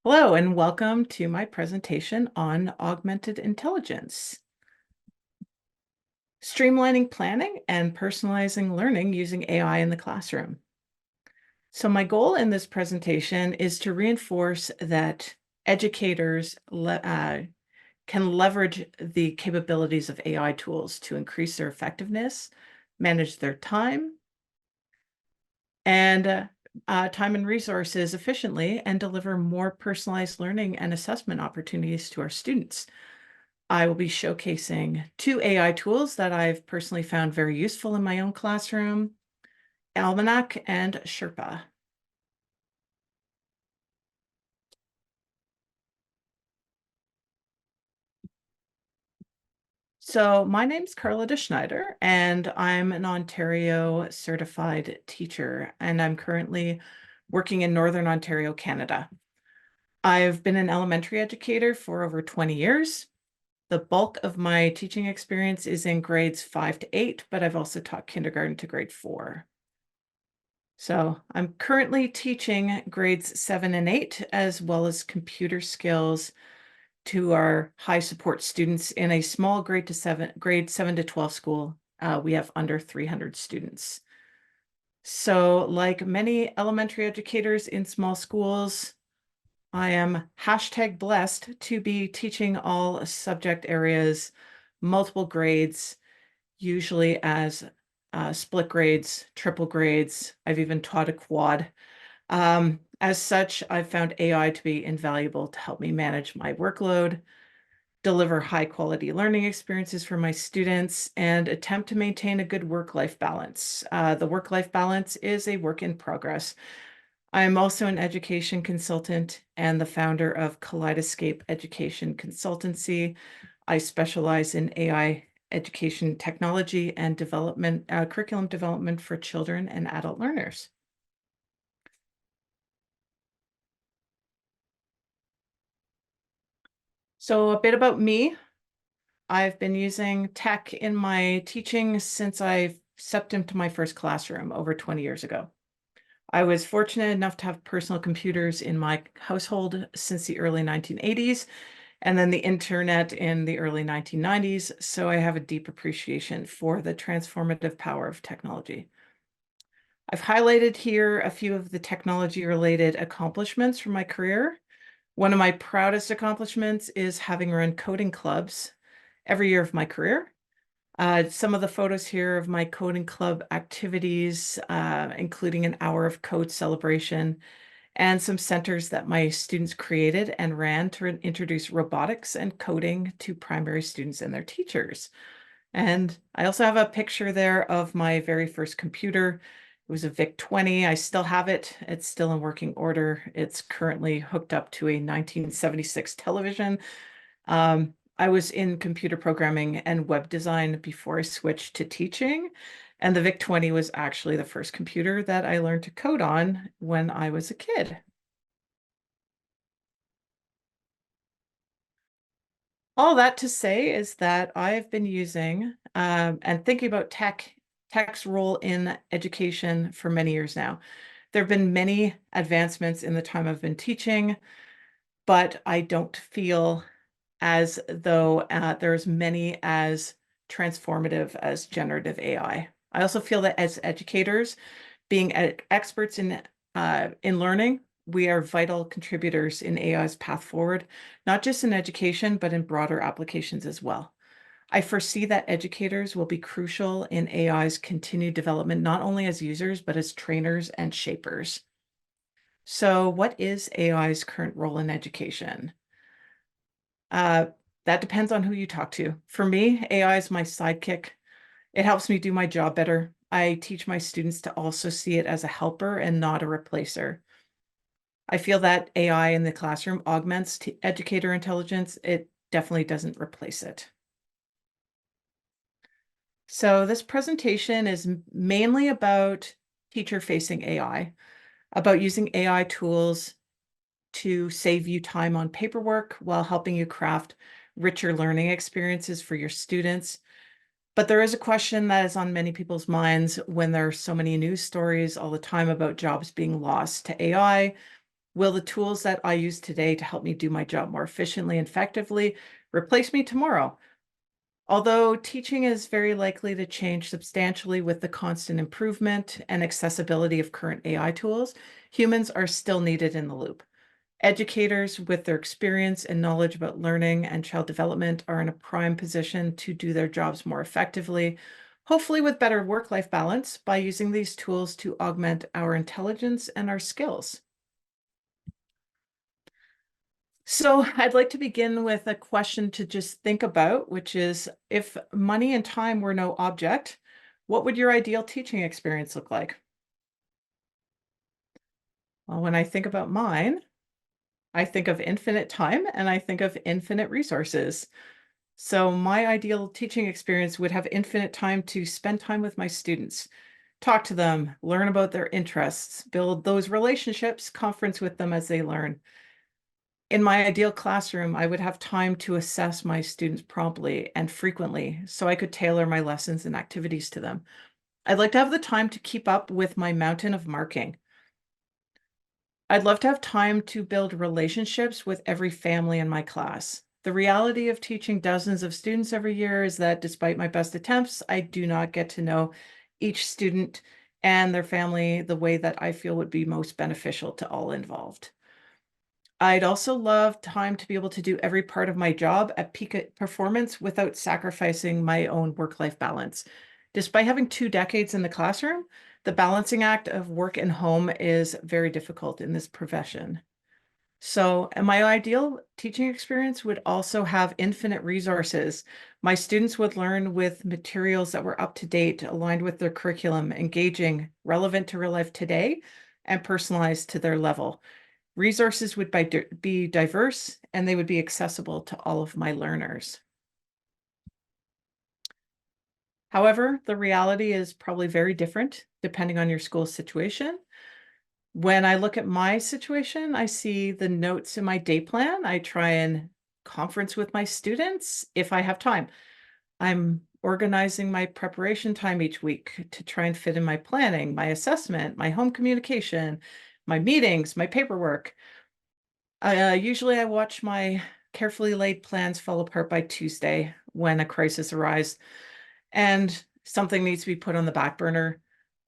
Hello, and welcome to my presentation on augmented intelligence. Streamlining planning and personalizing learning using AI in the classroom. So my goal in this presentation is to reinforce that educators can leverage the capabilities of AI tools to increase their effectiveness, manage their time, and time and resources efficiently, and deliver more personalized learning and assessment opportunities to our students. I will be showcasing two AI tools that I've personally found very useful in my own classroom, Almanack and Sherpa. So my name's Carla de Schneider, and I'm an Ontario certified teacher, and I'm currently working in Northern Ontario, Canada. I've been an elementary educator for over 20 years. The bulk of my teaching experience is in grades 5 to 8, but I've also taught kindergarten to grade 4. So I'm currently teaching grades 7 and 8, as well as computer skills to our high support students in a small grade 7 to 12 school. We have under 300 students. So like many elementary educators in small schools, I am #blessed to be teaching all subject areas, multiple grades, usually as split grades, triple grades. I've even taught a quad. As such, I've found AI to be invaluable to help me manage my workload, deliver high quality learning experiences for my students, and attempt to maintain a good work-life balance. The work-life balance is a work in progress. I'm also an education consultant and the founder of Kaleidoscape Education Consultancy. I specialize in AI education technology and development, curriculum development for children and adult learners. So a bit about me. I've been using tech in my teaching since I stepped into my first classroom over 20 years ago. I was fortunate enough to have personal computers in my household since the early 1980s, and then the internet in the early 1990s, so I have a deep appreciation for the transformative power of technology. I've highlighted here a few of the technology-related accomplishments from my career. One of my proudest accomplishments is having run coding clubs every year of my career. Some of the photos here of my coding club activities, including an hour of code celebration and some centers that my students created and ran to introduce robotics and coding to primary students and their teachers. And I also have a picture there of my very first computer. It was a VIC-20. I still have it. It's still in working order. It's currently hooked up to a 1976 television. I was in computer programming and web design before I switched to teaching. And the VIC-20 was actually the first computer that I learned to code on when I was a kid. All that to say is that I've been using and thinking about tech's role in education for many years now. There have been many advancements in the time I've been teaching, but I don't feel as though there's many as transformative as generative AI. I also feel that as educators, being experts in learning, we are vital contributors in AI's path forward, not just in education, but in broader applications as well. I foresee that educators will be crucial in AI's continued development, not only as users, but as trainers and shapers. So what is AI's current role in education? Uh, that depends on who you talk to. For me, AI is my sidekick. It helps me do my job better. I teach my students to also see it as a helper and not a replacer. I feel that AI in the classroom augments educator intelligence. It definitely doesn't replace it. So this presentation is mainly about teacher-facing AI, about using AI tools to save you time on paperwork while helping you craft richer learning experiences for your students. But there is a question that is on many people's minds when there are so many news stories all the time about jobs being lost to AI. Will the tools that I use today to help me do my job more efficiently and effectively replace me tomorrow? Although teaching is very likely to change substantially with the constant improvement and accessibility of current AI tools, humans are still needed in the loop. Educators with their experience and knowledge about learning and child development are in a prime position to do their jobs more effectively, hopefully with better work-life balance by using these tools to augment our intelligence and our skills. So I'd like to begin with a question to just think about, which is, if money and time were no object, what would your ideal teaching experience look like? Well, when I think about mine, I think of infinite time and I think of infinite resources. So my ideal teaching experience would have infinite time to spend time with my students, talk to them, learn about their interests, build those relationships, conference with them as they learn. In my ideal classroom, I would have time to assess my students promptly and frequently so I could tailor my lessons and activities to them. I'd like to have the time to keep up with my mountain of marking. I'd love to have time to build relationships with every family in my class. The reality of teaching dozens of students every year is that despite my best attempts, I do not get to know each student and their family the way that I feel would be most beneficial to all involved. I'd also love time to be able to do every part of my job at peak performance without sacrificing my own work-life balance. Despite having 2 decades in the classroom, the balancing act of work and home is very difficult in this profession. So, and my ideal teaching experience would also have infinite resources. My students would learn with materials that were up to date, aligned with their curriculum, engaging, relevant to real life today, and personalized to their level. Resources would be diverse and they would be accessible to all of my learners. However, the reality is probably very different depending on your school situation. When I look at my situation, I see the notes in my day plan. I try and conference with my students if I have time. I'm organizing my preparation time each week to try and fit in my planning, my assessment, my home communication, my meetings, my paperwork. Usually I watch my carefully laid plans fall apart by Tuesday when a crisis arises and something needs to be put on the back burner.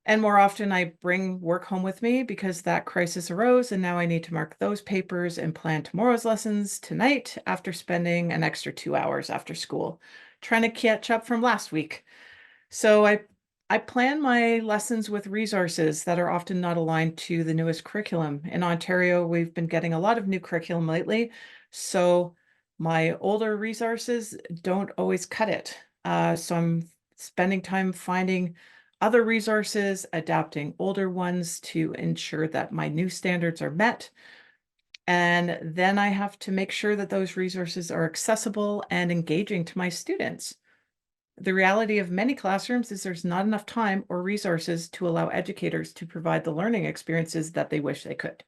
And more often I bring work home with me because that crisis arose and now I need to mark those papers and plan tomorrow's lessons tonight after spending an extra 2 hours after school, trying to catch up from last week. So I plan my lessons with resources that are often not aligned to the newest curriculum. In Ontario, we've been getting a lot of new curriculum lately, so my older resources don't always cut it. So I'm spending time finding other resources, adapting older ones to ensure that my new standards are met. And then I have to make sure that those resources are accessible and engaging to my students. The reality of many classrooms is there's not enough time or resources to allow educators to provide the learning experiences that they wish they could.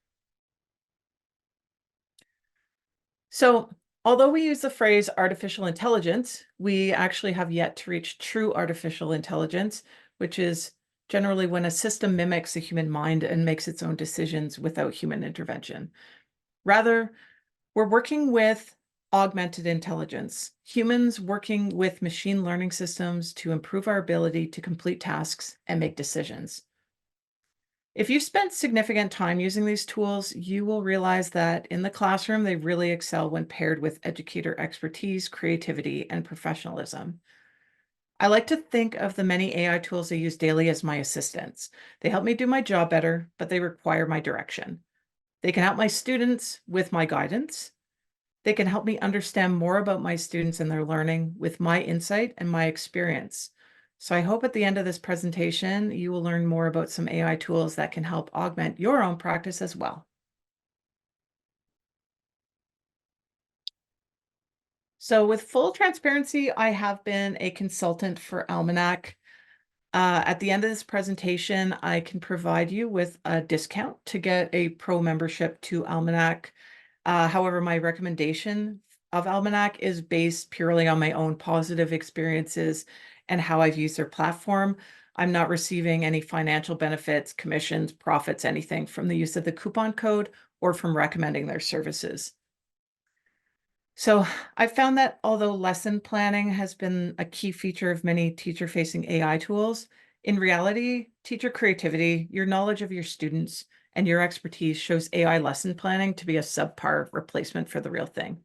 So, although we use the phrase artificial intelligence, we actually have yet to reach true artificial intelligence, which is generally when a system mimics the human mind and makes its own decisions without human intervention. Rather, we're working with augmented intelligence, humans working with machine learning systems to improve our ability to complete tasks and make decisions. If you've spent significant time using these tools, you will realize that in the classroom, they really excel when paired with educator expertise, creativity, and professionalism. I like to think of the many AI tools I use daily as my assistants. They help me do my job better, but they require my direction. They can help my students with my guidance. They can help me understand more about my students and their learning with my insight and my experience. So I hope at the end of this presentation, you will learn more about some AI tools that can help augment your own practice as well. So with full transparency, I have been a consultant for Almanack. At the end of this presentation, I can provide you with a discount to get a pro membership to Almanack. However, my recommendation of Almanack is based purely on my own positive experiences and how I've used their platform. I'm not receiving any financial benefits, commissions, profits, anything from the use of the coupon code or from recommending their services. So I found that although lesson planning has been a key feature of many teacher-facing AI tools, in reality, teacher creativity, your knowledge of your students, and your expertise shows AI lesson planning to be a subpar replacement for the real thing.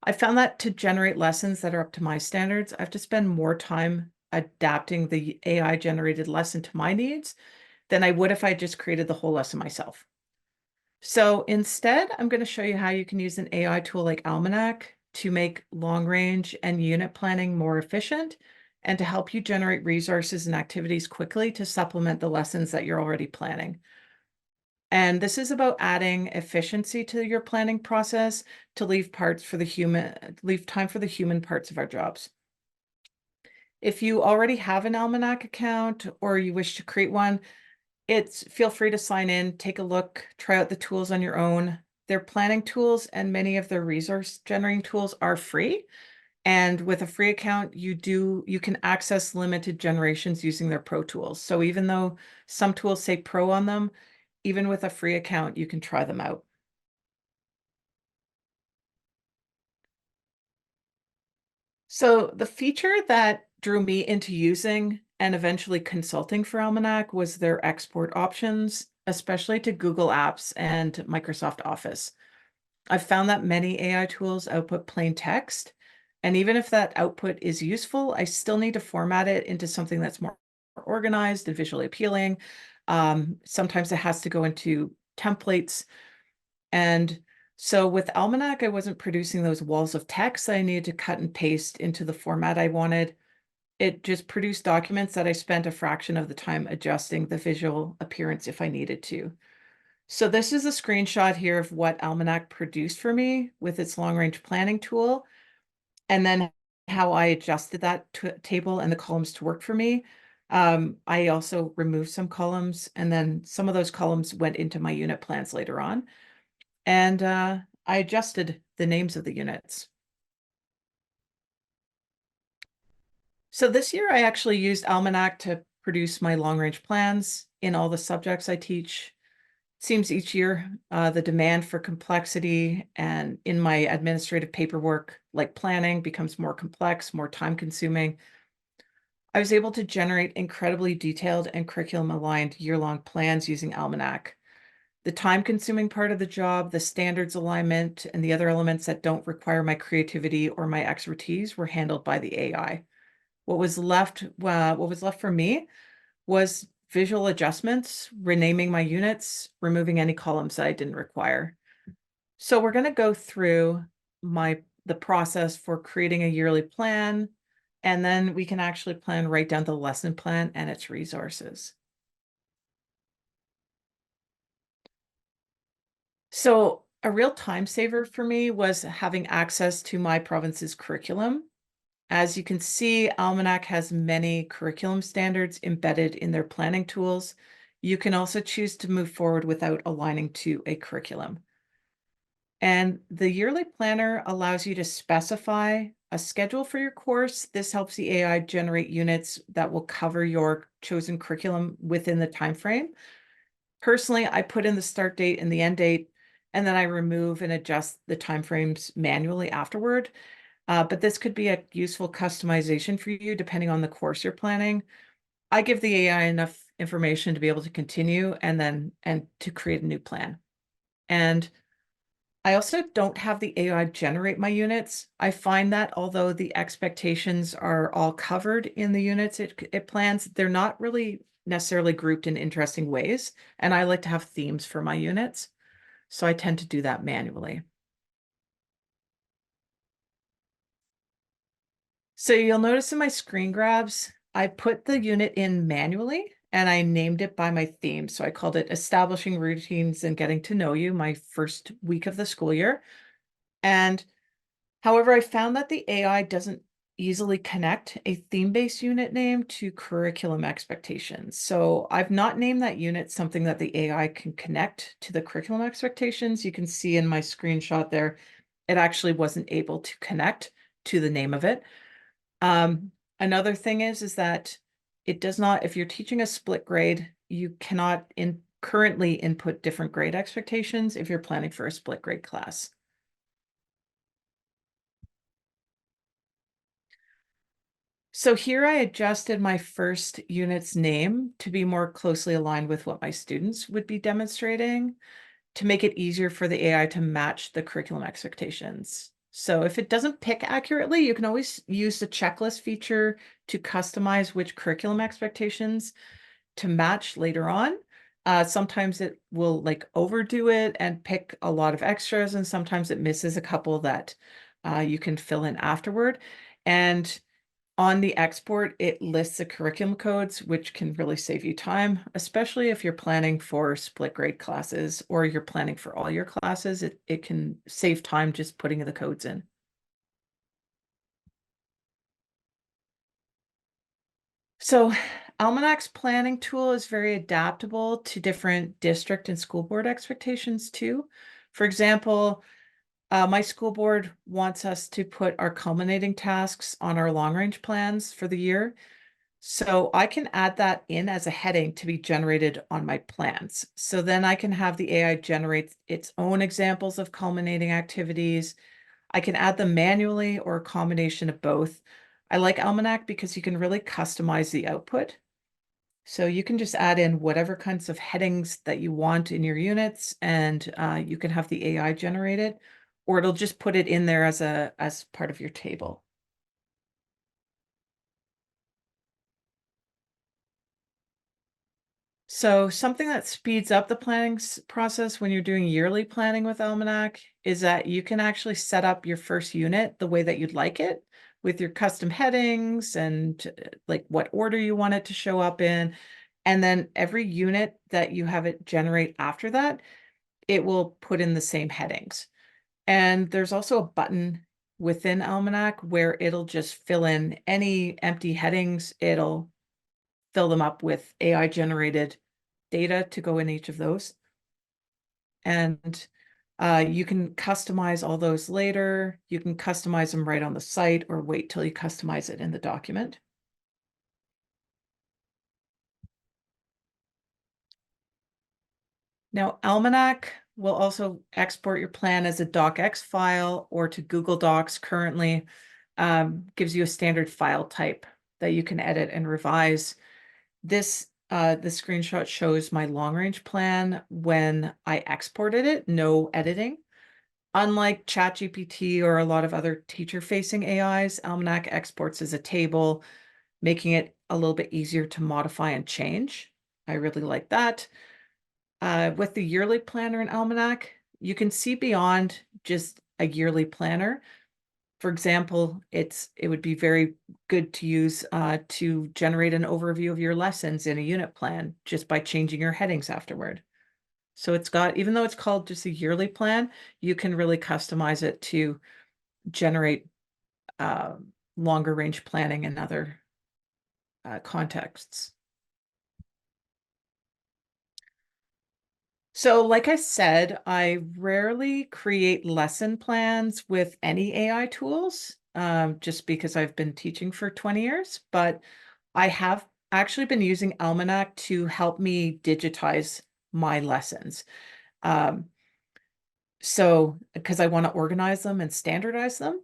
I found that to generate lessons that are up to my standards, I have to spend more time adapting the AI-generated lesson to my needs than I would if I just created the whole lesson myself. So instead, I'm going to show you how you can use an AI tool like Almanack to make long range and unit planning more efficient and to help you generate resources and activities quickly to supplement the lessons that you're already planning. And this is about adding efficiency to your planning process to leave time for the human parts of our jobs. If you already have an Almanack account or you wish to create one, feel free to sign in, take a look, try out the tools on your own. Their planning tools and many of their resource generating tools are free. And with a free account, you can access limited generations using their pro tools. So even though some tools say pro on them, even with a free account, you can try them out. So the feature that drew me into using and eventually consulting for Almanac was their export options, especially to Google Apps and Microsoft Office. I've found that many AI tools output plain text, and even if that output is useful, I still need to format it into something that's more organized and visually appealing. Sometimes it has to go into templates. And so with Almanac, I wasn't producing those walls of text that I needed to cut and paste into the format I wanted. It just produced documents that I spent a fraction of the time adjusting the visual appearance if I needed to. So this is a screenshot here of what Almanac produced for me with its long-range planning tool, and then how I adjusted that table and the columns to work for me. I also removed some columns, and then some of those columns went into my unit plans later on. And I adjusted the names of the units. So this year I actually used Almanac to produce my long-range plans in all the subjects I teach. It seems each year the demand for complexity and in my administrative paperwork, like planning, becomes more complex, more time-consuming. I was able to generate incredibly detailed and curriculum-aligned year-long plans using Almanac. The time-consuming part of the job, the standards alignment, and the other elements that don't require my creativity or my expertise were handled by the AI. What was left for me was visual adjustments, renaming my units, removing any columns that I didn't require. So we're going to go through the process for creating a yearly plan, and then we can actually plan right down to the lesson plan and its resources. So a real time saver for me was having access to my province's curriculum. As you can see, Almanac has many curriculum standards embedded in their planning tools. You can also choose to move forward without aligning to a curriculum. And the yearly planner allows you to specify a schedule for your course. This helps the AI generate units that will cover your chosen curriculum within the time frame. Personally, I put in the start date and the end date, and then I remove and adjust the timeframes manually afterward. But this could be a useful customization for you depending on the course you're planning. I give the AI enough information to be able to continue and to create a new plan. And I also don't have the AI generate my units. I find that although the expectations are all covered in the units it plans, they're not really necessarily grouped in interesting ways. And I like to have themes for my units. So I tend to do that manually. So you'll notice in my screen grabs, I put the unit in manually and I named it by my theme. So I called it Establishing Routines and Getting to Know You, my first week of the school year. And however, I found that the AI doesn't easily connect a theme-based unit name to curriculum expectations. So I've not named that unit something that the AI can connect to the curriculum expectations. You can see in my screenshot there, it actually wasn't able to connect to the name of it. Another thing is that it does not, if you're teaching a split grade, you cannot currently input different grade expectations if you're planning for a split grade class. So here I adjusted my first unit's name to be more closely aligned with what my students would be demonstrating to make it easier for the AI to match the curriculum expectations. So if it doesn't pick accurately, you can always use the checklist feature to customize which curriculum expectations to match later on. Sometimes it will like overdo it and pick a lot of extras, and sometimes it misses a couple that you can fill in afterward. And on the export, it lists the curriculum codes, which can really save you time, especially if you're planning for split grade classes or you're planning for all your classes. It can save time just putting the codes in. So Almanack's planning tool is very adaptable to different district and school board expectations too. For example, my school board wants us to put our culminating tasks on our long range plans for the year. So I can add that in as a heading to be generated on my plans. So then I can have the AI generate its own examples of culminating activities. I can add them manually or a combination of both. I like Almanac because you can really customize the output. So you can just add in whatever kinds of headings that you want in your units, and you can have the AI generate it, or it'll just put it in there as part of your table. So something that speeds up the planning process when you're doing yearly planning with Almanac is that you can actually set up your first unit the way that you'd like it with your custom headings and like what order you want it to show up in. And then every unit that you have it generate after that, it will put in the same headings. And there's also a button within Almanac where it'll just fill in any empty headings. It'll fill them up with AI generated data to go in each of those. And you can customize all those later. You can customize them right on the site or wait till you customize it in the document. Now, Almanac will also export your plan as a docx file or to Google Docs currently. Gives you a standard file type that you can edit and revise. This the screenshot shows my long range plan when I exported it, no editing. Unlike ChatGPT or a lot of other teacher-facing AIs, Almanac exports as a table, making it a little bit easier to modify and change. I really like that. With the yearly planner in Almanac, you can see beyond just a yearly planner. For example, it would be very good to use to generate an overview of your lessons in a unit plan just by changing your headings afterward. So it's got, even though it's called just a yearly plan, you can really customize it to generate longer range planning and other contexts. So like I said, I rarely create lesson plans with any AI tools, just because I've been teaching for 20 years, but I have actually been using Almanac to help me digitize my lessons. Um, so because I want to organize them and standardize them.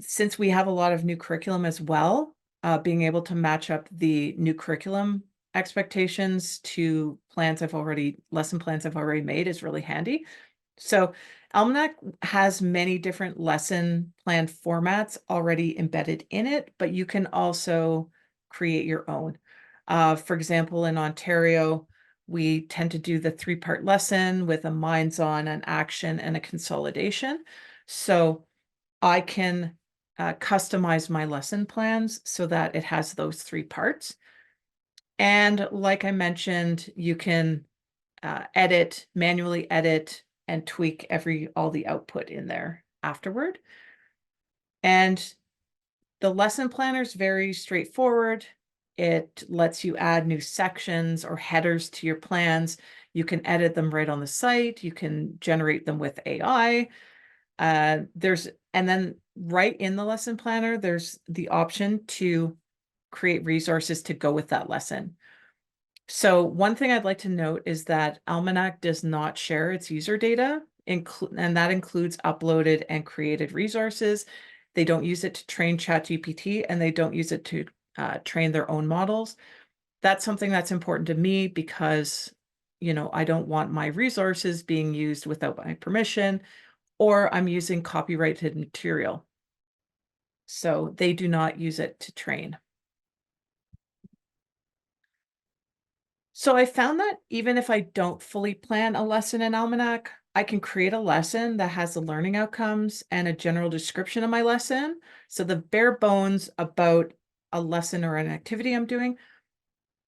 Since we have a lot of new curriculum as well, being able to match up the new curriculum expectations to lesson plans I've already made is really handy. So Almanac has many different lesson plan formats already embedded in it, but you can also create your own. For example, in Ontario, we tend to do the 3-part lesson with a minds on, an action, and a consolidation. So I can customize my lesson plans so that it has those 3 parts. And like I mentioned, you can manually edit and tweak all the output in there afterward. And the lesson planner is very straightforward. It lets you add new sections or headers to your plans. You can edit them right on the site. You can generate them with AI. And then right in the lesson planner, there's the option to create resources to go with that lesson. So one thing I'd like to note is that Almanack does not share its user data, and that includes uploaded and created resources. They don't use it to train ChatGPT, and they don't use it to train their own models. That's something that's important to me because, I don't want my resources being used without my permission, or I'm using copyrighted material. So they do not use it to train. So I found that even if I don't fully plan a lesson in Almanac, I can create a lesson that has the learning outcomes and a general description of my lesson. So the bare bones about a lesson or an activity I'm doing,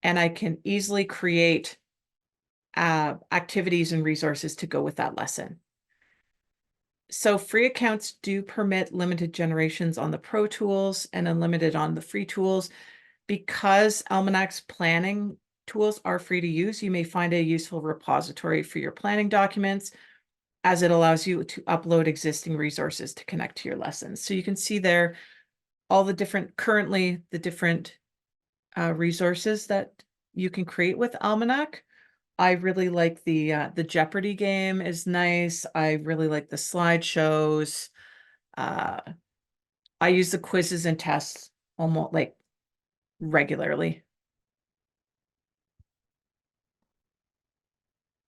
and I can easily create activities and resources to go with that lesson. So free accounts do permit limited generations on the Pro tools and unlimited on the free tools. Because Almanac's planning tools are free to use, you may find a useful repository for your planning documents, as it allows you to upload existing resources to connect to your lessons. So you can see there all the different, currently the different resources that you can create with Almanac. I really like the Jeopardy game is nice. I really like the slideshows. Uh, I use the quizzes and tests almost like regularly.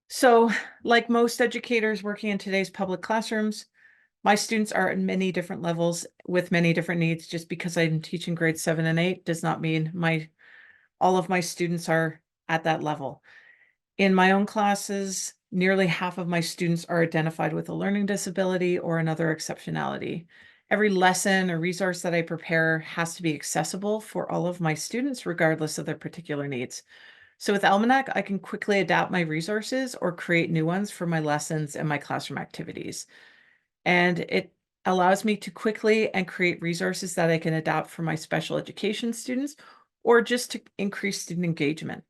So, like most educators working in today's public classrooms, my students are at many different levels with many different needs. Just because I'm teaching grades 7 and 8 does not mean all of my students are at that level. In my own classes, nearly half of my students are identified with a learning disability or another exceptionality. Every lesson or resource that I prepare has to be accessible for all of my students, regardless of their particular needs. So with Almanac, I can quickly adapt my resources or create new ones for my lessons and my classroom activities. And it allows me to quickly and create resources that I can adapt for my special education students or just to increase student engagement.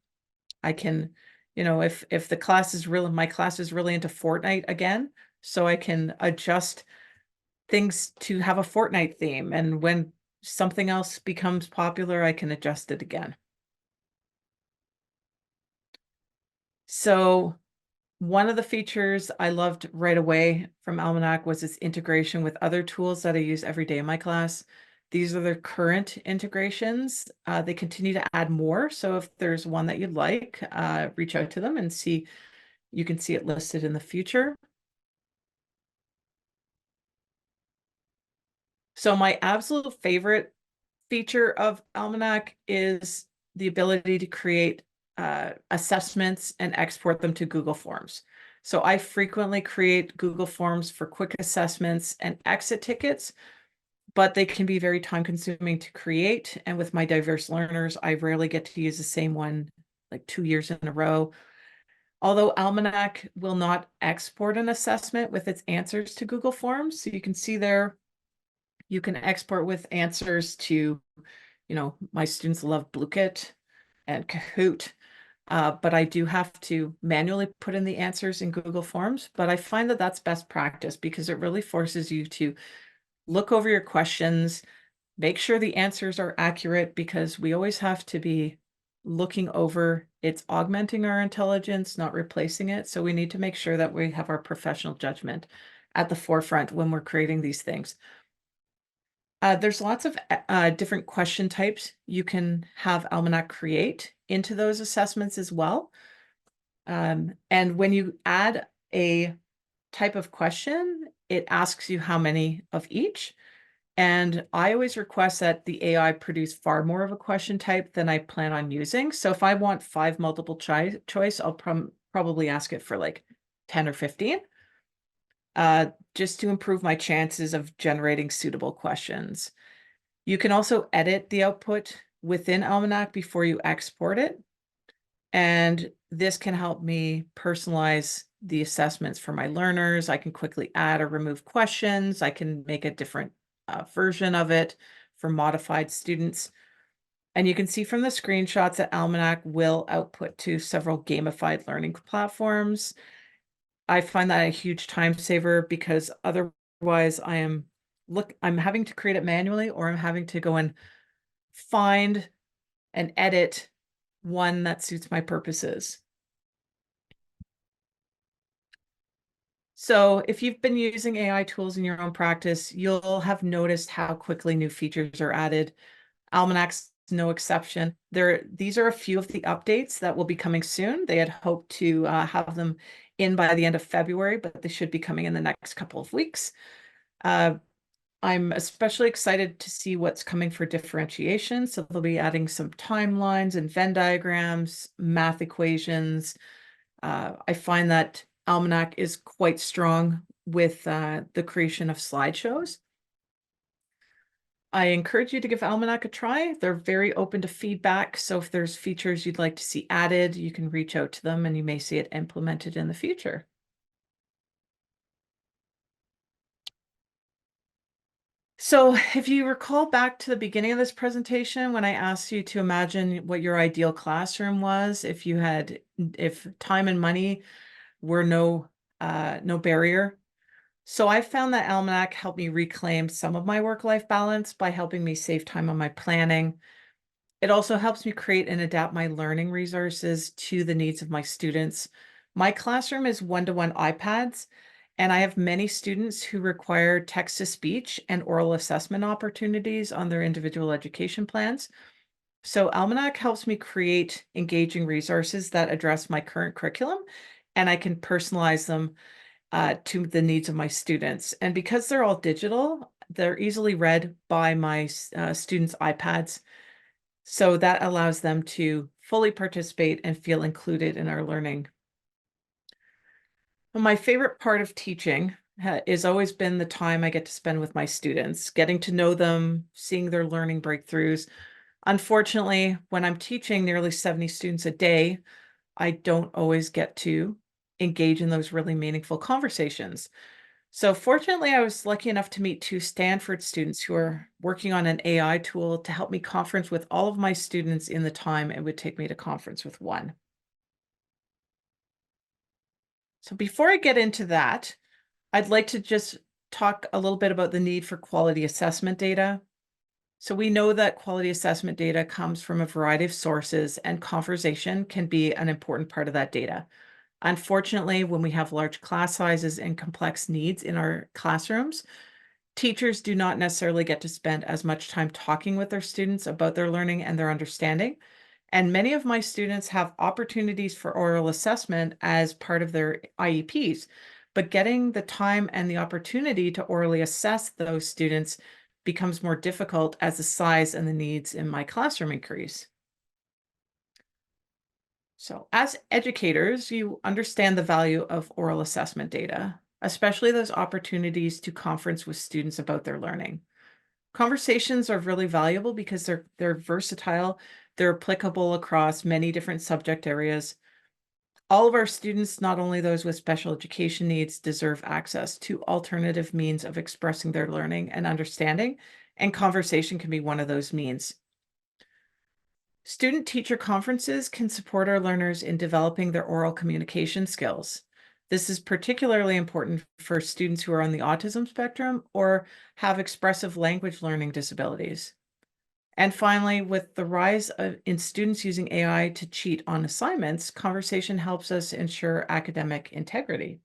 I can, if the class is really, my class is really into Fortnite again, so I can adjust things to have a Fortnite theme. And when something else becomes popular, I can adjust it again. So one of the features I loved right away from Almanac was its integration with other tools that I use every day in my class. These are their current integrations. They continue to add more. So if there's one that you'd like, reach out to them and see, you can see it listed in the future. So my absolute favorite feature of Almanac is the ability to create assessments and export them to Google Forms. So I frequently create Google Forms for quick assessments and exit tickets, but they can be very time consuming to create. And with my diverse learners, I rarely get to use the same one like 2 years in a row. Although Almanac will not export an assessment with its answers to Google Forms. So you can see there, you can export with answers to, my students love Blooket and Kahoot, but I do have to manually put in the answers in Google Forms. But I find that that's best practice because it really forces you to look over your questions, make sure the answers are accurate, because we always have to be looking over. It's augmenting our intelligence, not replacing it. So we need to make sure that we have our professional judgment at the forefront when we're creating these things. There's lots of different question types you can have Almanac create into those assessments as well. And when you add a type of question, it asks you how many of each. And I always request that the AI produce far more of a question type than I plan on using. So if I want 5 multiple choice, I'll probably ask it for like 10 or 15, just to improve my chances of generating suitable questions. You can also edit the output within Almanac before you export it. And this can help me personalize the assessments for my learners. I can quickly add or remove questions. I can make a different version of it for modified students. And you can see from the screenshots that Almanac will output to several gamified learning platforms. I find that a huge time saver because otherwise I'm having to create it manually, or I'm having to go and find and edit one that suits my purposes. So if you've been using AI tools in your own practice, you'll have noticed how quickly new features are added. Almanack's no exception. These are a few of the updates that will be coming soon. They had hoped to have them in by the end of February, but they should be coming in the next couple of weeks. I'm especially excited to see what's coming for differentiation. So they'll be adding some timelines and Venn diagrams, math equations. I find that Almanack is quite strong with the creation of slideshows. I encourage you to give Almanack a try. They're very open to feedback. So if there's features you'd like to see added, you can reach out to them and you may see it implemented in the future. So if you recall back to the beginning of this presentation, when I asked you to imagine what your ideal classroom was, if time and money were no barrier. So I found that Almanack helped me reclaim some of my work-life balance by helping me save time on my planning. It also helps me create and adapt my learning resources to the needs of my students. My classroom is one-to-one iPads, and I have many students who require text-to-speech and oral assessment opportunities on their individual education plans. So Almanack helps me create engaging resources that address my current curriculum, and I can personalize them to the needs of my students. And because they're all digital, they're easily read by my students' iPads. So that allows them to fully participate and feel included in our learning. Well, my favorite part of teaching has always been the time I get to spend with my students, getting to know them, seeing their learning breakthroughs. Unfortunately, when I'm teaching nearly 70 students a day, I don't always get to engage in those really meaningful conversations. So fortunately, I was lucky enough to meet two Stanford students who are working on an AI tool to help me conference with all of my students in the time it would take me to conference with one. So before I get into that, I'd like to just talk a little bit about the need for quality assessment data. So we know that quality assessment data comes from a variety of sources, and conversation can be an important part of that data. Unfortunately, when we have large class sizes and complex needs in our classrooms, teachers do not necessarily get to spend as much time talking with their students about their learning and their understanding. And many of my students have opportunities for oral assessment as part of their IEPs, but getting the time and the opportunity to orally assess those students becomes more difficult as the size and the needs in my classroom increase. So as educators, you understand the value of oral assessment data, especially those opportunities to conference with students about their learning. Conversations are really valuable because they're versatile, they're applicable across many different subject areas. All of our students, not only those with special education needs, deserve access to alternative means of expressing their learning and understanding, and conversation can be one of those means. Student-teacher conferences can support our learners in developing their oral communication skills. This is particularly important for students who are on the autism spectrum or have expressive language learning disabilities. And finally, with the rise in students using AI to cheat on assignments, conversation helps us ensure academic integrity.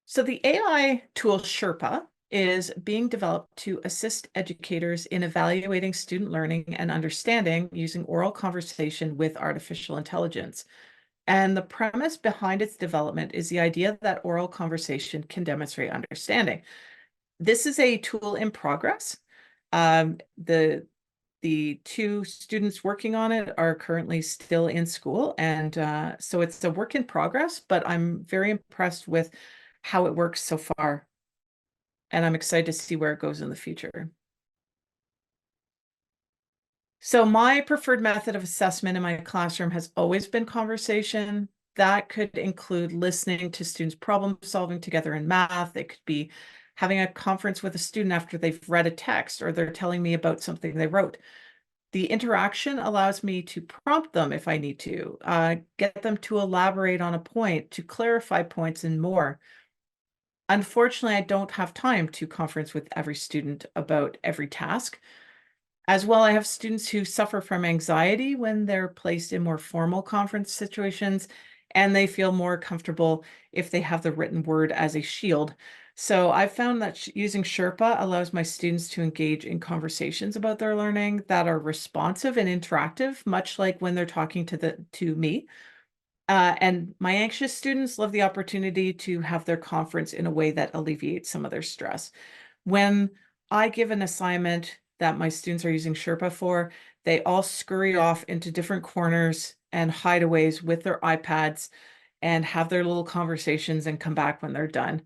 So the AI tool Sherpa is being developed to assist educators in evaluating student learning and understanding using oral conversation with artificial intelligence. And the premise behind its development is the idea that oral conversation can demonstrate understanding. This is a tool in progress. The two students working on it are currently still in school, and so it's a work in progress, but I'm very impressed with how it works so far, and I'm excited to see where it goes in the future. So my preferred method of assessment in my classroom has always been conversation. That could include listening to students problem solving together in math. It could be having a conference with a student after they've read a text or they're telling me about something they wrote. The interaction allows me to prompt them if I need to, get them to elaborate on a point, to clarify points and more. Unfortunately, I don't have time to conference with every student about every task. As well, I have students who suffer from anxiety when they're placed in more formal conference situations, and they feel more comfortable if they have the written word as a shield. So I've found that using Sherpa allows my students to engage in conversations about their learning that are responsive and interactive, much like when they're talking to me. And my anxious students love the opportunity to have their conference in a way that alleviates some of their stress. When I give an assignment that my students are using Sherpa for, they all scurry off into different corners and hideaways with their iPads and have their little conversations and come back when they're done.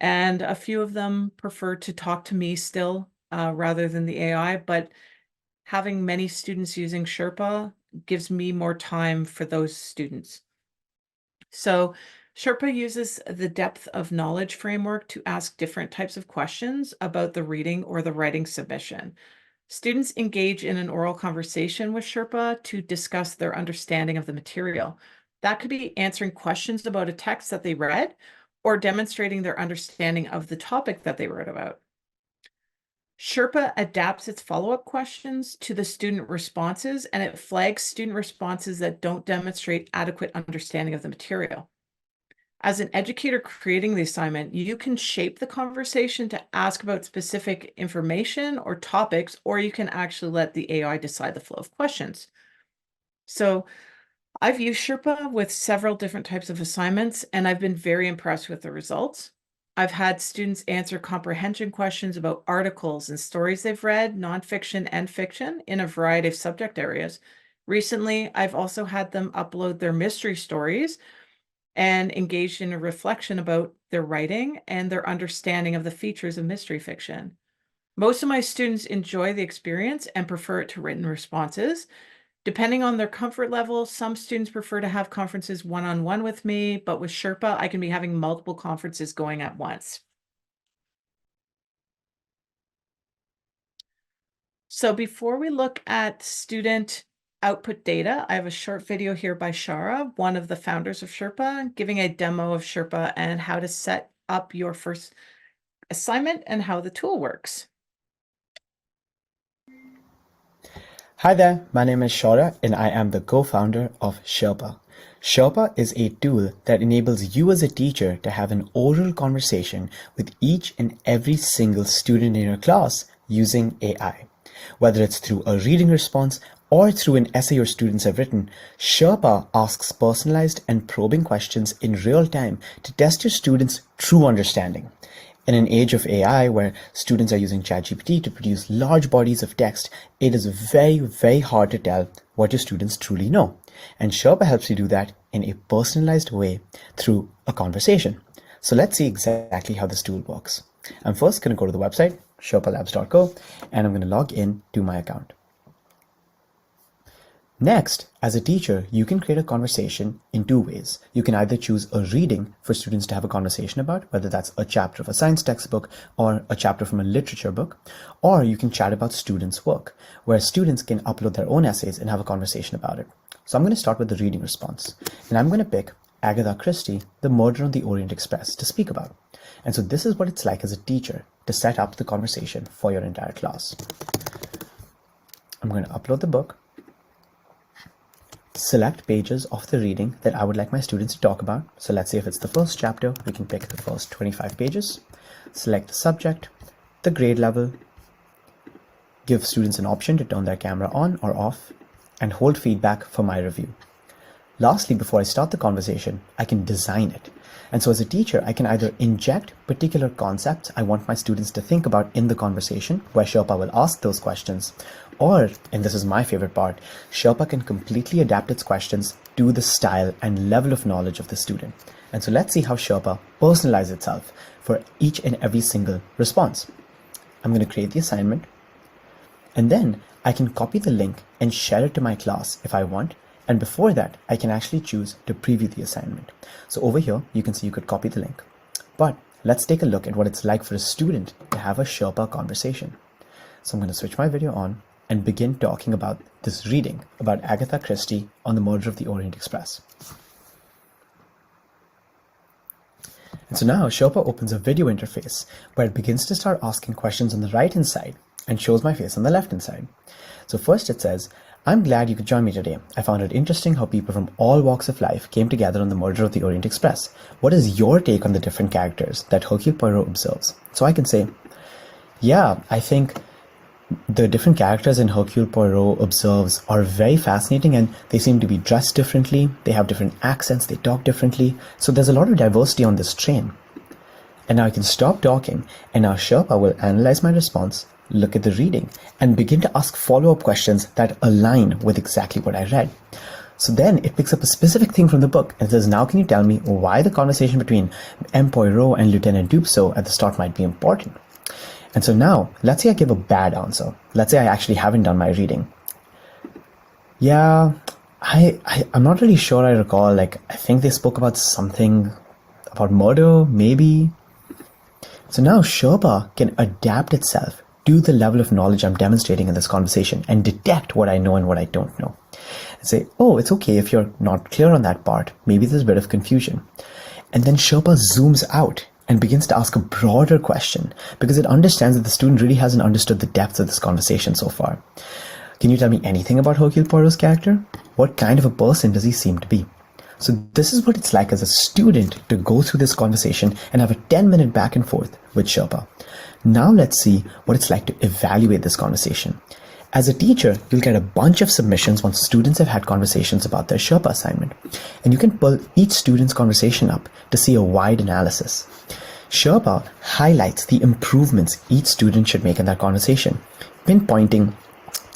And a few of them prefer to talk to me still rather than the AI, but having many students using Sherpa gives me more time for those students. So Sherpa uses the depth of knowledge framework to ask different types of questions about the reading or the writing submission. Students engage in an oral conversation with Sherpa to discuss their understanding of the material. That could be answering questions about a text that they read or demonstrating their understanding of the topic that they wrote about. Sherpa adapts its follow-up questions to the student responses, and it flags student responses that don't demonstrate adequate understanding of the material. As an educator creating the assignment, you can shape the conversation to ask about specific information or topics, or you can actually let the AI decide the flow of questions. So I've used Sherpa with several different types of assignments, and I've been very impressed with the results. I've had students answer comprehension questions about articles and stories they've read, nonfiction and fiction, in a variety of subject areas. Recently, I've also had them upload their mystery stories and engaged in a reflection about their writing and their understanding of the features of mystery fiction. Most of my students enjoy the experience and prefer it to written responses. Depending on their comfort level, some students prefer to have conferences one-on-one with me, but with Sherpa, I can be having multiple conferences going at once. So before we look at student output data, I have a short video here by Shara, one of the founders of Sherpa, giving a demo of Sherpa and how to set up your first assignment and how the tool works. Hi there, my name is Shora and I am the co-founder of Sherpa. Sherpa is a tool that enables you as a teacher to have an oral conversation with each and every single student in your class using AI. Whether it's through a reading response or through an essay your students have written, Sherpa asks personalized and probing questions in real time to test your students' true understanding. In an age of AI where students are using ChatGPT to produce large bodies of text, it is very, very hard to tell what your students truly know. And Sherpa helps you do that in a personalized way through a conversation. So let's see exactly how this tool works. I'm first going to go to the website, sherpalabs.co, and I'm going to log in to my account. Next, as a teacher, you can create a conversation in two ways. You can either choose a reading for students to have a conversation about, whether that's a chapter of a science textbook or a chapter from a literature book, or you can chat about students' work, where students can upload their own essays and have a conversation about it. So I'm going to start with the reading response, and I'm going to pick Agatha Christie, The Murder on the Orient Express, to speak about. And so this is what it's like as a teacher to set up the conversation for your entire class. I'm going to upload the book. Select pages of the reading that I would like my students to talk about. So let's say if it's the first chapter, we can pick the first 25 pages. Select the subject, the grade level, give students an option to turn their camera on or off, and hold feedback for my review. Lastly, before I start the conversation, I can design it. And so as a teacher, I can either inject particular concepts I want my students to think about in the conversation, where Sherpa will ask those questions, or, and this is my favorite part, Sherpa can completely adapt its questions to the style and level of knowledge of the student. And so let's see how Sherpa personalizes itself for each and every single response. I'm going to create the assignment, and then I can copy the link and share it to my class if I want. And before that, I can actually choose to preview the assignment. So over here, you can see you could copy the link. But let's take a look at what it's like for a student to have a Sherpa conversation. So I'm going to switch my video on and begin talking about this reading about Agatha Christie on the Murder of the Orient Express. And so now Sherpa opens a video interface where it begins to start asking questions on the right-hand side. and shows my face on the left hand side. So first it says, I'm glad you could join me today. I found it interesting how people from all walks of life came together on the murder of the Orient Express. What is your take on the different characters that Hercule Poirot observes? So I can say, yeah, I think the different characters in Hercule Poirot observes are very fascinating, and they seem to be dressed differently, they have different accents, they talk differently, so there's a lot of diversity on this train. And now I can stop talking, and now Sherpa will analyze my response, look at the reading, and begin to ask follow-up questions that align with exactly what I read. So then it picks up a specific thing from the book and says, now can you tell me why the conversation between M. Poirot and Lieutenant Dupso at the start might be important? And so now, let's say I give a bad answer. Let's say I actually haven't done my reading. Yeah, I'm not really sure I recall. Like, I think they spoke about something about murder, maybe. So now Sherpa can adapt itself to the level of knowledge I'm demonstrating in this conversation and detect what I know and what I don't know. And say, oh, it's okay if you're not clear on that part. Maybe there's a bit of confusion. And then Sherpa zooms out and begins to ask a broader question because it understands that the student really hasn't understood the depth of this conversation so far. Can you tell me anything about Hercule Poirot's character? What kind of a person does he seem to be? So this is what it's like as a student to go through this conversation and have a 10-minute back and forth with Sherpa. Now let's see what it's like to evaluate this conversation. As a teacher, you'll get a bunch of submissions once students have had conversations about their Sherpa assignment. And you can pull each student's conversation up to see a wide analysis. Sherpa highlights the improvements each student should make in that conversation, pinpointing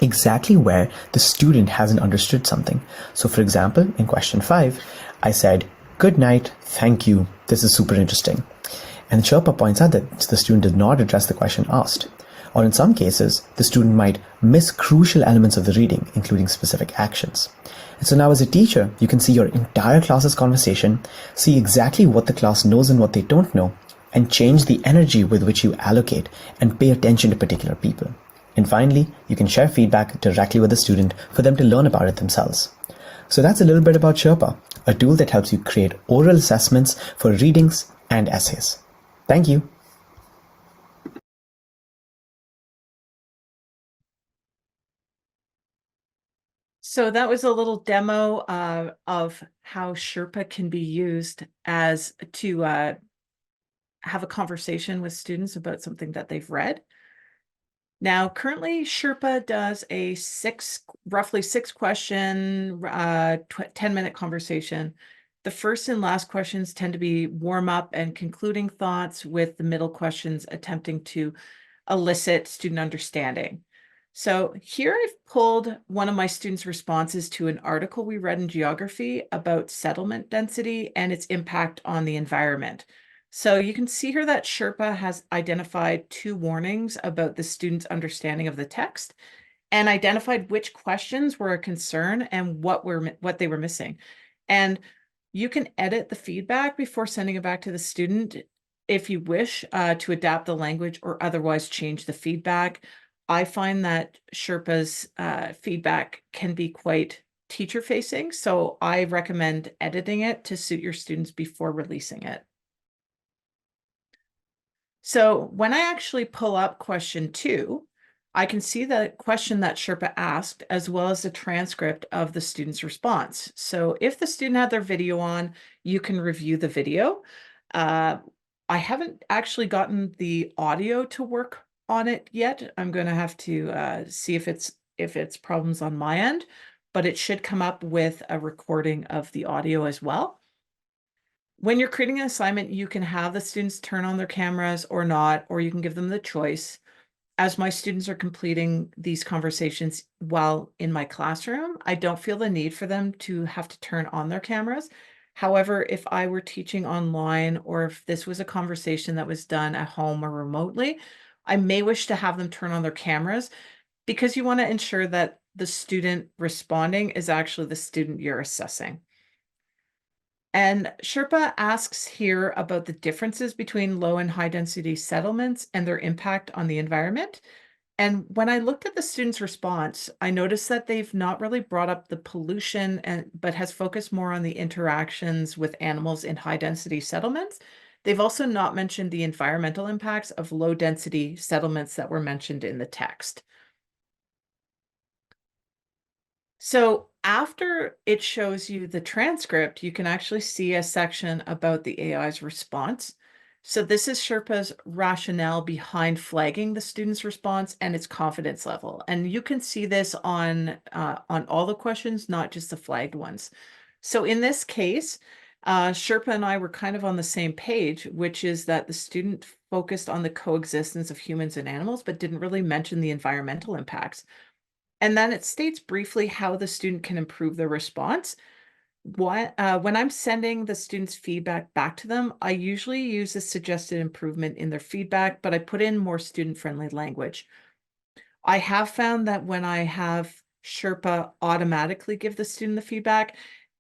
exactly where the student hasn't understood something. So for example, in question 5, I said, good night, thank you, this is super interesting. And Sherpa points out that the student did not address the question asked. Or in some cases, the student might miss crucial elements of the reading, including specific actions. And so now as a teacher, you can see your entire class's conversation, see exactly what the class knows and what they don't know, and change the energy with which you allocate and pay attention to particular people. And finally, you can share feedback directly with the student for them to learn about it themselves. So that's a little bit about Sherpa, a tool that helps you create oral assessments for readings and essays. Thank you. So that was a little demo of how Sherpa can be used as to have a conversation with students about something that they've read. Now, currently, Sherpa does a roughly six question, 10-minute conversation. The first and last questions tend to be warm up and concluding thoughts, with the middle questions attempting to elicit student understanding. So here I've pulled one of my students' responses to an article we read in geography about settlement density and its impact on the environment. So you can see here that Sherpa has identified 2 warnings about the student's understanding of the text and identified which questions were a concern and what they were missing. And you can edit the feedback before sending it back to the student if you wish to adapt the language or otherwise change the feedback. I find that Sherpa's feedback can be quite teacher-facing, so I recommend editing it to suit your students before releasing it. So when I actually pull up question 2, I can see the question that Sherpa asked, as well as the transcript of the student's response. So if the student had their video on, you can review the video. I haven't actually gotten the audio to work on it yet. I'm going to have to see if it's problems on my end, but it should come up with a recording of the audio as well. When you're creating an assignment, you can have the students turn on their cameras or not, or you can give them the choice. As my students are completing these conversations while in my classroom, I don't feel the need for them to have to turn on their cameras. However, if I were teaching online, or if this was a conversation that was done at home or remotely, I may wish to have them turn on their cameras, because you want to ensure that the student responding is actually the student you're assessing. And Sherpa asks here about the differences between low and high density settlements and their impact on the environment. And when I looked at the students' response, I noticed that they've not really brought up the pollution, but has focused more on the interactions with animals in high density settlements. They've also not mentioned the environmental impacts of low density settlements that were mentioned in the text. So after it shows you the transcript, you can actually see a section about the AI's response. So this is Sherpa's rationale behind flagging the student's response and its confidence level. And you can see this on all the questions, not just the flagged ones. So in this case, Sherpa and I were kind of on the same page, which is that the student focused on the coexistence of humans and animals, but didn't really mention the environmental impacts. And then it states briefly how the student can improve their response. When I'm sending the students' feedback back to them, I usually use a suggested improvement in their feedback, but I put in more student-friendly language. I have found that when I have Sherpa automatically give the student the feedback,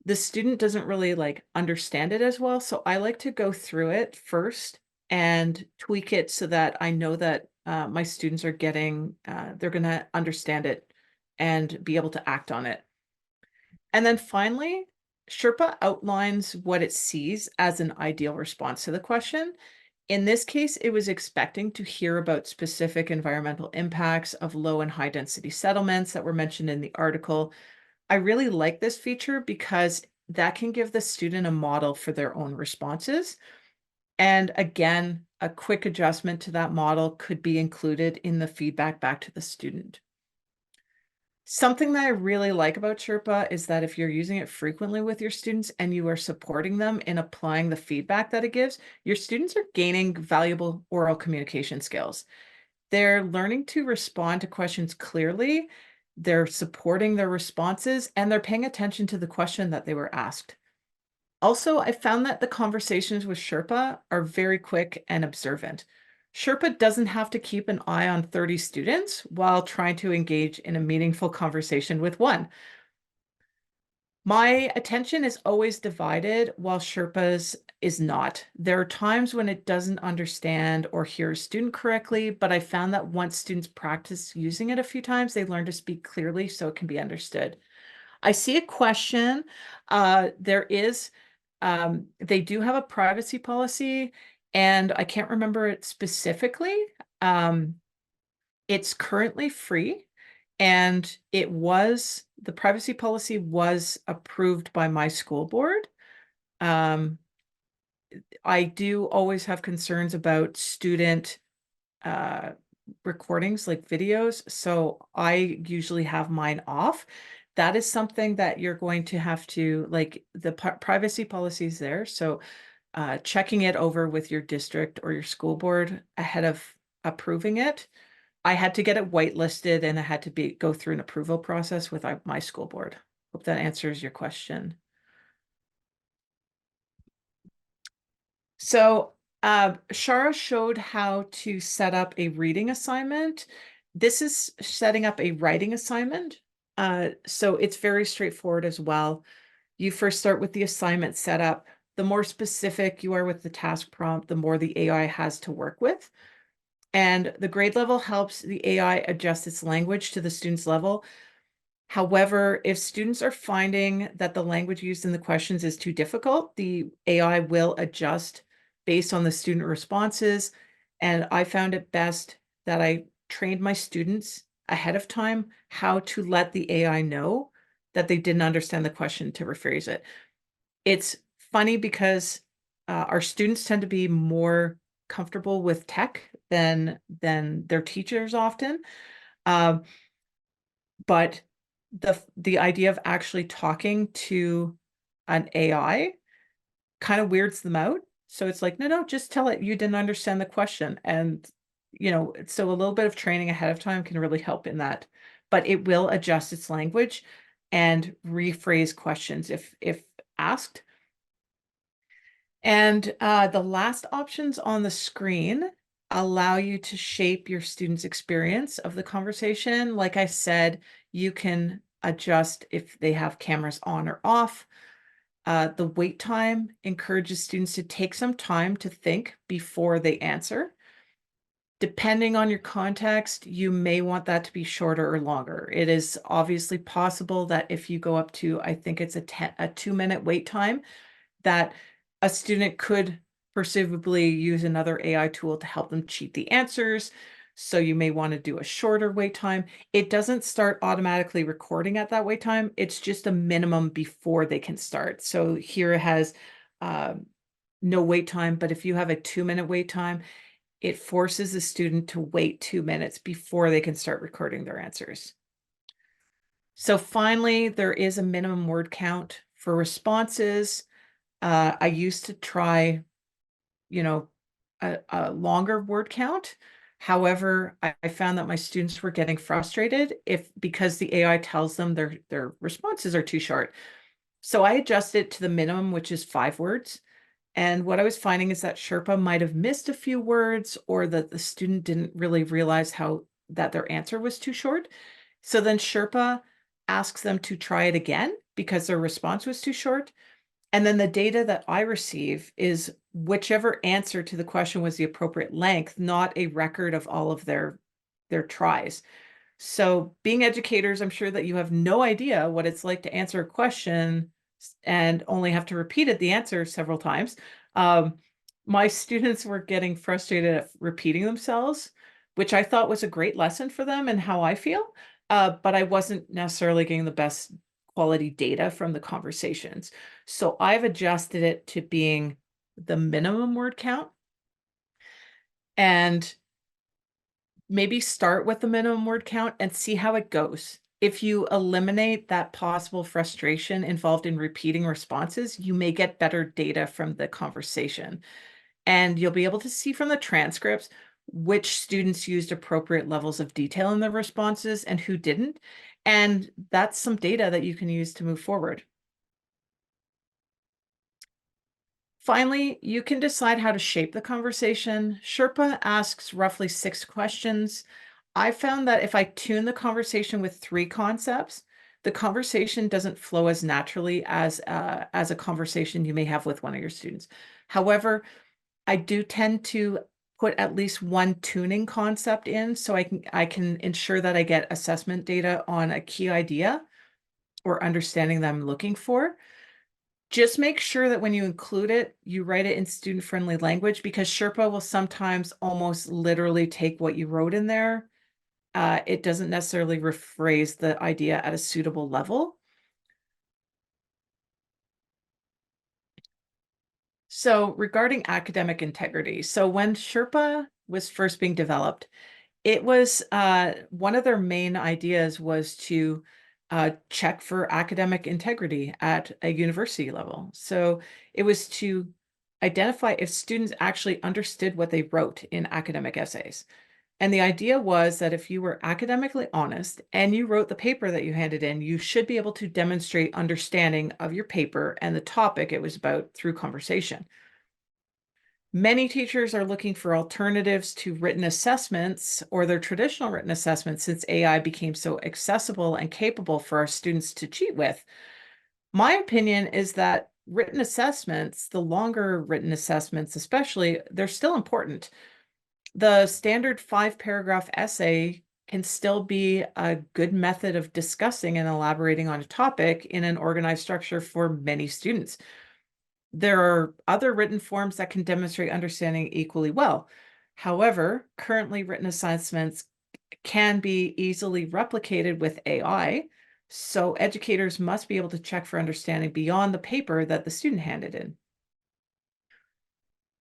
the student doesn't really like understand it as well. So I like to go through it first and tweak it so that I know that my students are getting, they're going to understand it and be able to act on it. And then finally, Sherpa outlines what it sees as an ideal response to the question. In this case, it was expecting to hear about specific environmental impacts of low and high density settlements that were mentioned in the article. I really like this feature because that can give the student a model for their own responses. And again, a quick adjustment to that model could be included in the feedback back to the student. Something that I really like about Sherpa is that if you're using it frequently with your students and you are supporting them in applying the feedback that it gives, your students are gaining valuable oral communication skills. They're learning to respond to questions clearly, they're supporting their responses, and they're paying attention to the question that they were asked. Also, I found that the conversations with Sherpa are very quick and observant. Sherpa doesn't have to keep an eye on 30 students while trying to engage in a meaningful conversation with one. My attention is always divided while Sherpa's is not. There are times when it doesn't understand or hear a student correctly, but I found that once students practice using it a few times, they learn to speak clearly so it can be understood. I see a question. They do have a privacy policy, and I can't remember it specifically. Um, it's currently free, and the privacy policy was approved by my school board. Um, I do always have concerns about student uh, recordings, like videos, so I usually have mine off. That is something that you're going to have to, like, the privacy policy is there, so checking it over with your district or your school board ahead of approving it. I had to get it whitelisted and I had to go through an approval process with my school board. Hope that answers your question. So Shara showed how to set up a reading assignment. This is setting up a writing assignment. So it's very straightforward as well. You first start with the assignment setup. The more specific you are with the task prompt, the more the AI has to work with. And the grade level helps the AI adjust its language to the student's level. However, if students are finding that the language used in the questions is too difficult, the AI will adjust based on the student responses. And I found it best that I trained my students ahead of time how to let the AI know that they didn't understand the question to rephrase it. It's funny because our students tend to be more comfortable with tech than their teachers often. Um, but the idea of actually talking to an AI kind of weirds them out. So it's like, no, just tell it you didn't understand the question. And, so a little bit of training ahead of time can really help in that. But it will adjust its language and rephrase questions if asked. And the last options on the screen allow you to shape your students' experience of the conversation. Like I said, you can adjust if they have cameras on or off. The wait time encourages students to take some time to think before they answer. Depending on your context, you may want that to be shorter or longer. It is obviously possible that if you go up to, I think it's a 2-minute wait time, that a student could presumably use another AI tool to help them cheat the answers. So you may want to do a shorter wait time. It doesn't start automatically recording at that wait time. It's just a minimum before they can start. So here it has no wait time, but if you have a 2-minute wait time, it forces the student to wait 2 minutes before they can start recording their answers. So finally, there is a minimum word count for responses. I used to try, a longer word count. However, I found that my students were getting frustrated because the AI tells them their responses are too short. So I adjusted to the minimum, which is 5 words. And what I was finding is that Sherpa might have missed a few words, or that the student didn't really realize that their answer was too short. So then Sherpa asks them to try it again because their response was too short. And then the data that I receive is whichever answer to the question was the appropriate length, not a record of all of their tries. So being educators, I'm sure that you have no idea what it's like to answer a question and only have to repeat the answer several times. My students were getting frustrated at repeating themselves, which I thought was a great lesson for them and how I feel. But I wasn't necessarily getting the best quality data from the conversations. So I've adjusted it to being the minimum word count, and maybe start with the minimum word count and see how it goes. If you eliminate that possible frustration involved in repeating responses, you may get better data from the conversation. And you'll be able to see from the transcripts which students used appropriate levels of detail in their responses and who didn't. And that's some data that you can use to move forward. Finally, you can decide how to shape the conversation. Sherpa asks roughly 6 questions. I found that if I tune the conversation with 3 concepts, the conversation doesn't flow as naturally as a conversation you may have with one of your students. However, I do tend to put at least one tuning concept in, so I can ensure that I get assessment data on a key idea or understanding that I'm looking for. Just make sure that when you include it, you write it in student-friendly language, because Sherpa will sometimes almost literally take what you wrote in there. It doesn't necessarily rephrase the idea at a suitable level. So regarding academic integrity, so when Sherpa was first being developed, it was one of their main ideas was to check for academic integrity at a university level. So it was to identify if students actually understood what they wrote in academic essays. And the idea was that if you were academically honest and you wrote the paper that you handed in, you should be able to demonstrate understanding of your paper and the topic it was about through conversation. Many teachers are looking for alternatives to written assessments or their traditional written assessments since AI became so accessible and capable for our students to cheat with. My opinion is that written assessments, the longer written assessments especially, they're still important. The standard 5-paragraph essay can still be a good method of discussing and elaborating on a topic in an organized structure for many students. There are other written forms that can demonstrate understanding equally well. However, currently written assessments can be easily replicated with AI, so educators must be able to check for understanding beyond the paper that the student handed in.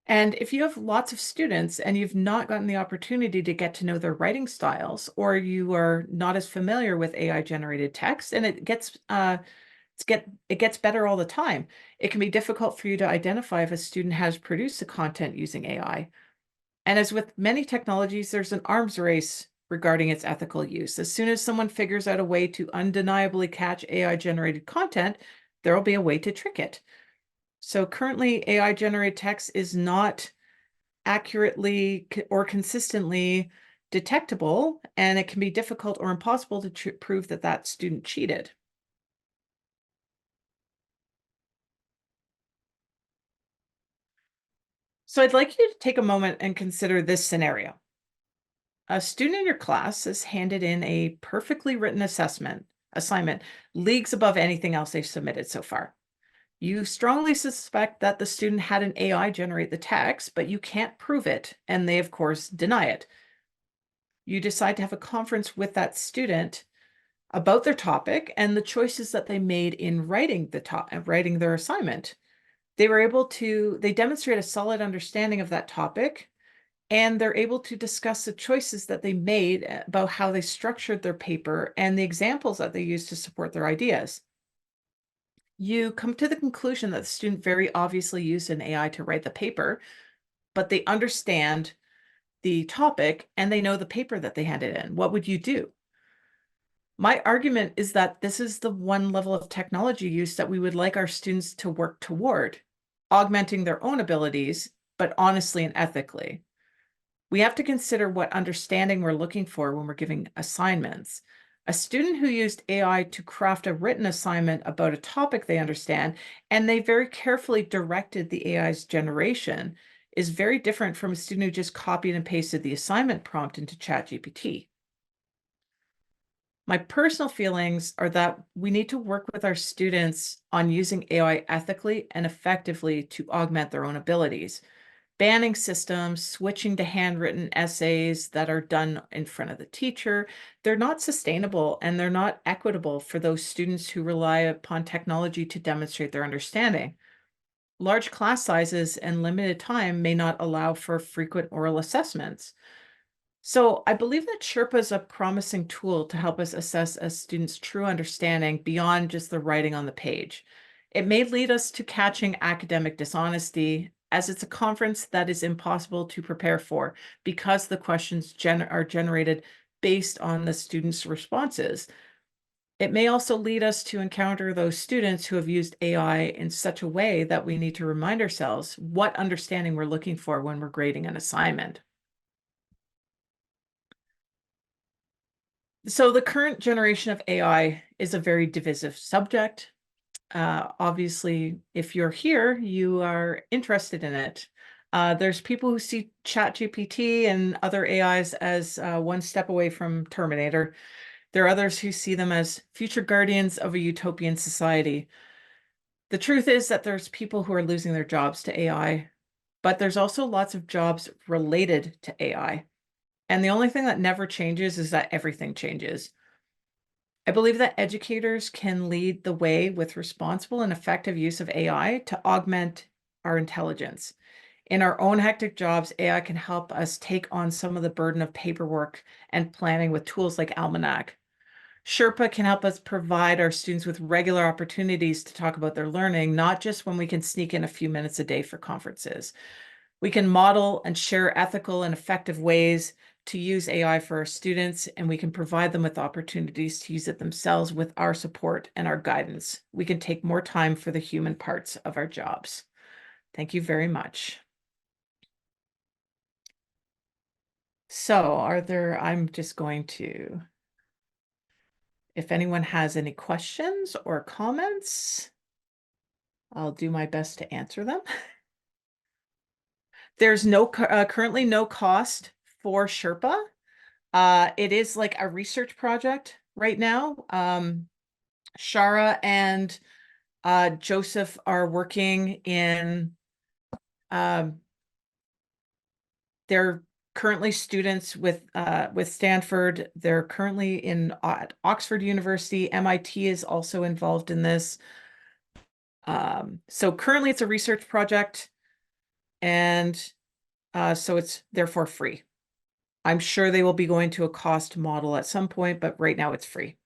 And if you have lots of students and you've not gotten the opportunity to get to know their writing styles, or you are not as familiar with AI generated text, and it gets better all the time, it can be difficult for you to identify if a student has produced the content using AI. And as with many technologies, there's an arms race regarding its ethical use. As soon as someone figures out a way to undeniably catch AI generated content, there will be a way to trick it. So currently, AI generated text is not accurately or consistently detectable, and it can be difficult or impossible to prove that that student cheated. So I'd like you to take a moment and consider this scenario. A student in your class has handed in a perfectly written assignment, leagues above anything else they've submitted so far. You strongly suspect that the student had an AI generate the text, but you can't prove it, and they, of course, deny it. You decide to have a conference with that student about their topic and the choices that they made in writing their assignment. They demonstrate a solid understanding of that topic, and they're able to discuss the choices that they made about how they structured their paper and the examples that they used to support their ideas. You come to the conclusion that the student very obviously used an AI to write the paper, but they understand the topic and they know the paper that they handed in. What would you do? My argument is that this is the one level of technology use that we would like our students to work toward, augmenting their own abilities, but honestly and ethically. We have to consider what understanding we're looking for when we're giving assignments. A student who used AI to craft a written assignment about a topic they understand, and they very carefully directed the AI's generation, is very different from a student who just copied and pasted the assignment prompt into ChatGPT. My personal feelings are that we need to work with our students on using AI ethically and effectively to augment their own abilities. Banning systems, switching to handwritten essays that are done in front of the teacher, they're not sustainable and they're not equitable for those students who rely upon technology to demonstrate their understanding. Large class sizes and limited time may not allow for frequent oral assessments. So I believe that Sherpa is a promising tool to help us assess a student's true understanding beyond just the writing on the page. It may lead us to catching academic dishonesty, as it's a conference that is impossible to prepare for because the questions are generated based on the students' responses. It may also lead us to encounter those students who have used AI in such a way that we need to remind ourselves what understanding we're looking for when we're grading an assignment. So the current generation of AI is a very divisive subject. Obviously, if you're here, you are interested in it. There's people who see ChatGPT and other AIs as one step away from Terminator. There are others who see them as future guardians of a utopian society. The truth is that there's people who are losing their jobs to AI, but there's also lots of jobs related to AI. And the only thing that never changes is that everything changes. I believe that educators can lead the way with responsible and effective use of AI to augment our intelligence. In our own hectic jobs, AI can help us take on some of the burden of paperwork and planning with tools like Almanack. Sherpa can help us provide our students with regular opportunities to talk about their learning, not just when we can sneak in a few minutes a day for conferences. We can model and share ethical and effective ways to use AI for our students, and we can provide them with opportunities to use it themselves with our support and our guidance. We can take more time for the human parts of our jobs. Thank you very much. So I'm just going to, if anyone has any questions or comments, I'll do my best to answer them. There's currently no cost for Sherpa. It is like a research project right now. Shara and Joseph are working in, they're currently students with Stanford. They're currently in at Oxford University. MIT is also involved in this. So currently it's a research project, and so it's therefore free. I'm sure they will be going to a cost model at some point, but right now it's free.